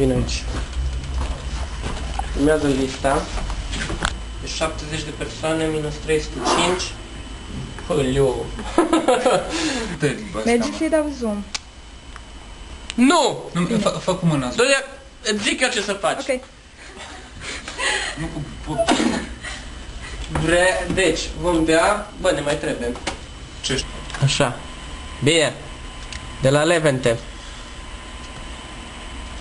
Vin aici. Urmează lista. De 70 de persoane minus 305. Hăliu. Mergi să-i dau zoom. Nu! Fă cu mâna. Îți zic eu ce să faci. Ok. Deci, vom bea... Bă, ne mai trebuie. Ce? Așa. Bine. De la Levente.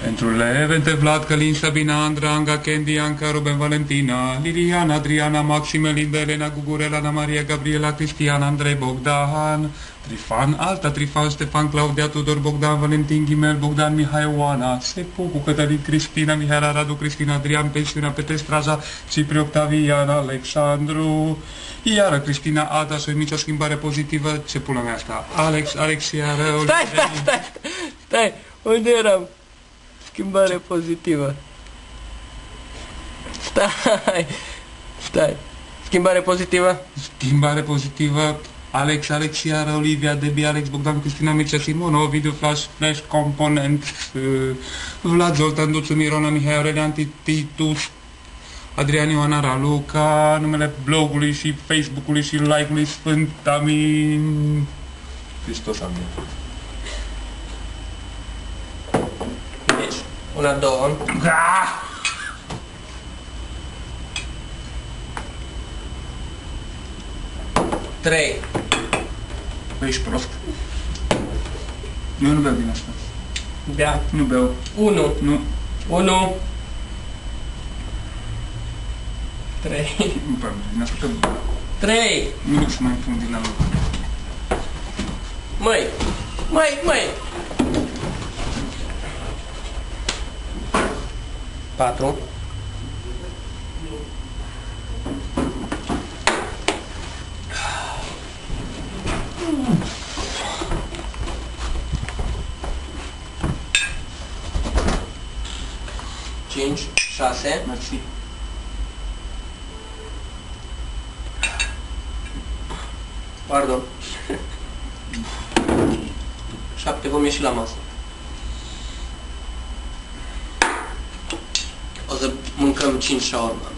Pentru Levente, Vlad, Călin, Sabina, Andra, Anga, Candy, Anca, Ruben, Valentina, Liliana, Adriana, Maxime, Linda, Elena, Gugurela, Ana Maria, Gabriela, Cristian, Andrei, Bogdan, Trifan, Alta, Trifan, Stefan, Claudia, Tudor, Bogdan, Valentin, Ghimel, Bogdan, Mihai, Oana, Sepucu, Cătălin, Cristina, Mihaela, Radu, Cristina, Adrian, Pensiunea, Petre, Straja, Cipri, Octavian, Alexandru, iară Cristina, Ada, Soimici, o schimbare pozitivă, ce pula mea asta? Alex, iară... Stai, unde eram? Schimbare pozitivă. Stai. Schimbare pozitivă? Schimbare pozitivă, Alex, iară, Olivia, Debbie, Alex, Bogdan, Cristina, Mircea, Simon, Ovidiu, Flash, Component, Vlad, Zoltan, Duțu, Mirona, Mihai, Aurelian, Titus, Adrian, Ioana, Raluca, numele blogului și Facebook-ului și like-ului Sfânt Amin. Hristos Amin. Deci, 1, 2. Trei. Bă, ești prost. Eu nu beau din asta. Bea. Nu beau. 1. Nu. 1. 3. Nu beau din asta. 3. Nimic să mai pun din ala. Măi. 4. 5, 6. Mersi. Pardon. 7, vom ieși la masă. O să mâncăm 5 shawarma.